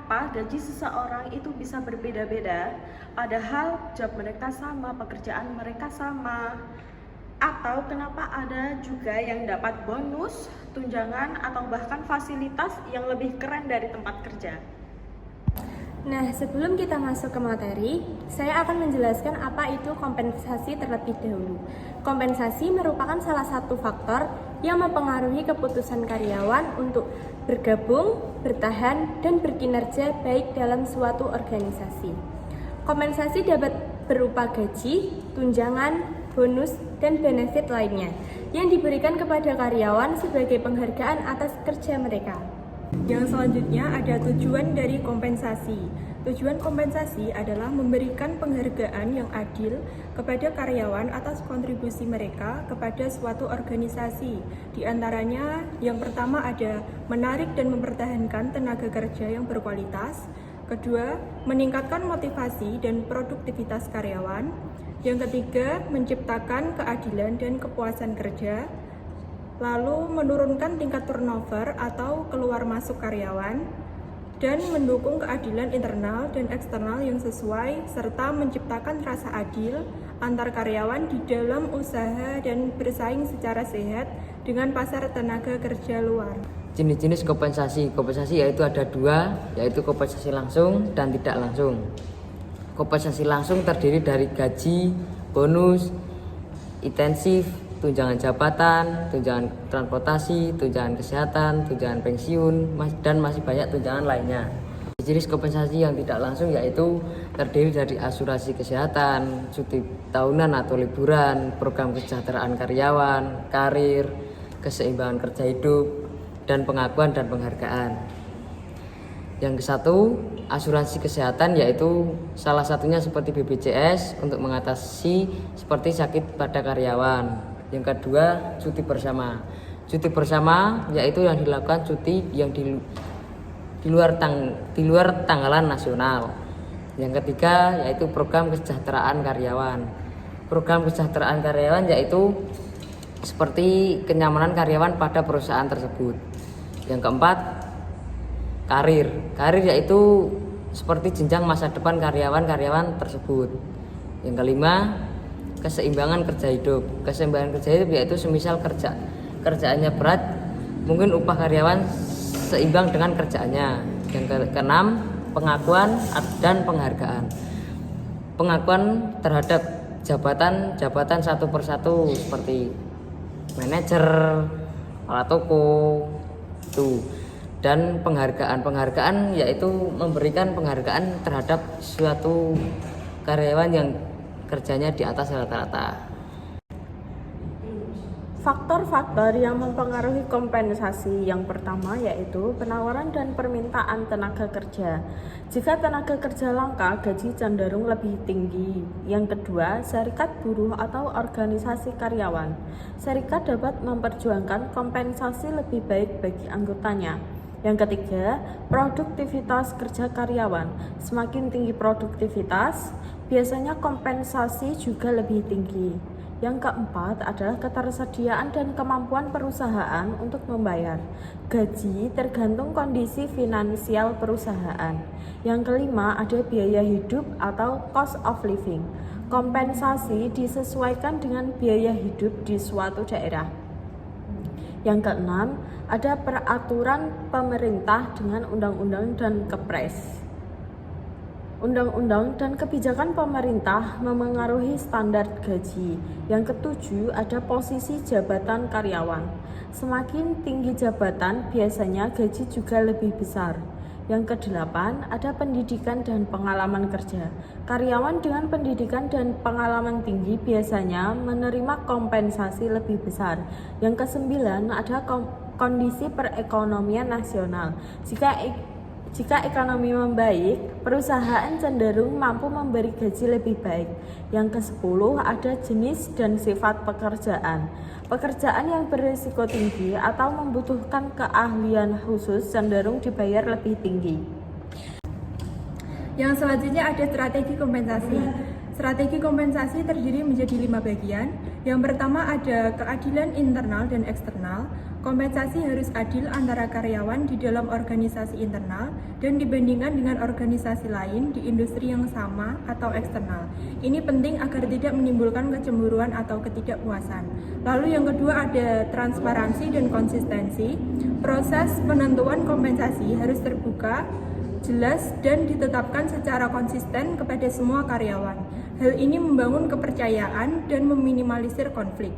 kenapa gaji seseorang itu bisa berbeda-beda, padahal job mereka sama, pekerjaan mereka sama. Atau kenapa ada juga yang dapat bonus, tunjangan, atau bahkan fasilitas yang lebih keren dari tempat kerja. Nah, sebelum kita masuk ke materi, saya akan menjelaskan apa itu kompensasi terlebih dahulu. Kompensasi merupakan salah satu faktor yang mempengaruhi keputusan karyawan untuk bergabung, bertahan, dan berkinerja baik dalam suatu organisasi. Kompensasi dapat berupa gaji, tunjangan, bonus, dan benefit lainnya yang diberikan kepada karyawan sebagai penghargaan atas kerja mereka. Yang selanjutnya ada tujuan dari kompensasi. Tujuan kompensasi adalah memberikan penghargaan yang adil kepada karyawan atas kontribusi mereka kepada suatu organisasi. Di antaranya, yang pertama ada menarik dan mempertahankan tenaga kerja yang berkualitas. Kedua, meningkatkan motivasi dan produktivitas karyawan. Yang ketiga, menciptakan keadilan dan kepuasan kerja. Lalu menurunkan tingkat turnover atau keluar masuk karyawan, dan mendukung keadilan internal dan eksternal yang sesuai, serta menciptakan rasa adil antar karyawan di dalam usaha dan bersaing secara sehat dengan pasar tenaga kerja luar. Jenis-jenis kompensasi yaitu ada dua, yaitu kompensasi langsung dan tidak langsung. Kompensasi langsung terdiri dari gaji, bonus, intensif, tunjangan jabatan, tunjangan transportasi, tunjangan kesehatan, tunjangan pensiun, dan masih banyak tunjangan lainnya. Jenis kompensasi yang tidak langsung yaitu terdiri dari asuransi kesehatan, cuti tahunan atau liburan, program kesejahteraan karyawan, karir, keseimbangan kerja hidup, dan pengakuan dan penghargaan. Yang kesatu, asuransi kesehatan, yaitu salah satunya seperti BPJS untuk mengatasi seperti sakit pada karyawan. Yang kedua, cuti bersama. Cuti bersama yaitu yang dilakukan cuti yang di luar tanggalan nasional. Yang ketiga yaitu program kesejahteraan karyawan. Program kesejahteraan karyawan yaitu seperti kenyamanan karyawan pada perusahaan tersebut. Yang keempat, karir. Karir yaitu seperti jenjang masa depan karyawan tersebut. Yang kelima, keseimbangan kerja hidup. Keseimbangan kerja hidup yaitu semisal kerjaannya berat, mungkin upah karyawan seimbang dengan kerjaannya. Yang keenam, pengakuan dan penghargaan. Pengakuan terhadap jabatan satu persatu seperti manajer, kepala toko, dan penghargaan yaitu memberikan penghargaan terhadap suatu karyawan yang kerjanya di atas rata-rata. Faktor-faktor yang mempengaruhi kompensasi yang pertama yaitu penawaran dan permintaan tenaga kerja. Jika tenaga kerja langka, gaji cenderung lebih tinggi. Yang kedua, serikat buruh atau organisasi karyawan. Serikat dapat memperjuangkan kompensasi lebih baik bagi anggotanya. Yang ketiga, produktivitas kerja karyawan. Semakin tinggi produktivitas, biasanya kompensasi juga lebih tinggi. Yang keempat adalah ketersediaan dan kemampuan perusahaan untuk membayar. Gaji tergantung kondisi finansial perusahaan. Yang kelima ada biaya hidup atau cost of living. Kompensasi disesuaikan dengan biaya hidup di suatu daerah. Yang keenam, ada peraturan pemerintah dengan undang-undang dan kepres. Undang-undang dan kebijakan pemerintah memengaruhi standar gaji. Yang ketujuh, ada posisi jabatan karyawan. Semakin tinggi jabatan, biasanya gaji juga lebih besar. Yang kedelapan, ada pendidikan dan pengalaman kerja. Karyawan dengan pendidikan dan pengalaman tinggi biasanya menerima kompensasi lebih besar. Yang kesembilan, ada kondisi perekonomian nasional. Jika ekonomi membaik, perusahaan cenderung mampu memberi gaji lebih baik. Yang ke-10 ada jenis dan sifat pekerjaan. Pekerjaan yang berisiko tinggi atau membutuhkan keahlian khusus cenderung dibayar lebih tinggi. Yang selanjutnya ada strategi kompensasi. Strategi kompensasi terdiri menjadi 5 bagian. Yang pertama ada keadilan internal dan eksternal. Kompensasi harus adil antara karyawan di dalam organisasi internal dan dibandingkan dengan organisasi lain di industri yang sama atau eksternal. Ini penting agar tidak menimbulkan kecemburuan atau ketidakpuasan. Lalu yang kedua ada transparansi dan konsistensi. Proses penentuan kompensasi harus terbuka, jelas, dan ditetapkan secara konsisten kepada semua karyawan. Hal ini membangun kepercayaan dan meminimalisir konflik.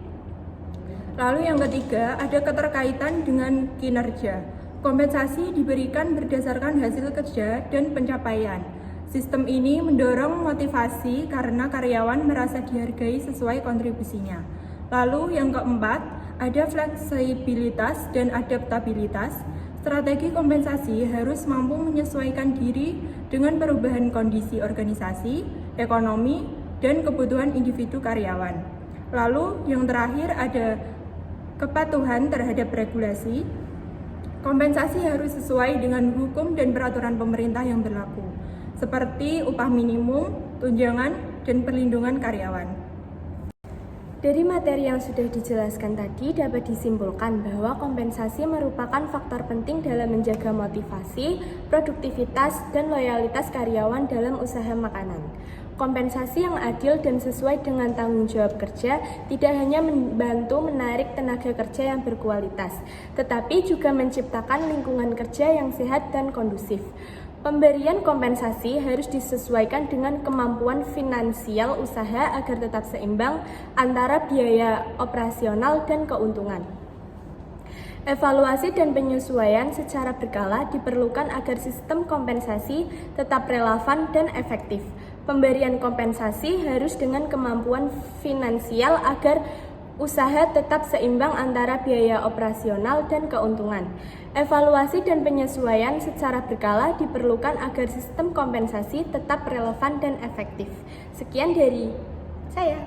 Lalu yang ketiga, ada keterkaitan dengan kinerja. Kompensasi diberikan berdasarkan hasil kerja dan pencapaian. Sistem ini mendorong motivasi karena karyawan merasa dihargai sesuai kontribusinya. Lalu yang keempat, ada fleksibilitas dan adaptabilitas. Strategi kompensasi harus mampu menyesuaikan diri dengan perubahan kondisi organisasi, ekonomi, dan kebutuhan individu karyawan. Lalu yang terakhir ada kepatuhan terhadap regulasi. Kompensasi harus sesuai dengan hukum dan peraturan pemerintah yang berlaku, seperti upah minimum, tunjangan, dan perlindungan karyawan. Dari materi yang sudah dijelaskan tadi dapat disimpulkan bahwa kompensasi merupakan faktor penting dalam menjaga motivasi, produktivitas, dan loyalitas karyawan dalam usaha makanan. Kompensasi yang adil dan sesuai dengan tanggung jawab kerja tidak hanya membantu menarik tenaga kerja yang berkualitas, tetapi juga menciptakan lingkungan kerja yang sehat dan kondusif. Pemberian kompensasi harus disesuaikan dengan kemampuan finansial usaha agar tetap seimbang antara biaya operasional dan keuntungan. Evaluasi dan penyesuaian secara berkala diperlukan agar sistem kompensasi tetap relevan dan efektif. Pemberian kompensasi harus dengan kemampuan finansial agar usaha tetap seimbang antara biaya operasional dan keuntungan. Evaluasi dan penyesuaian secara berkala diperlukan agar sistem kompensasi tetap relevan dan efektif. Sekian dari saya.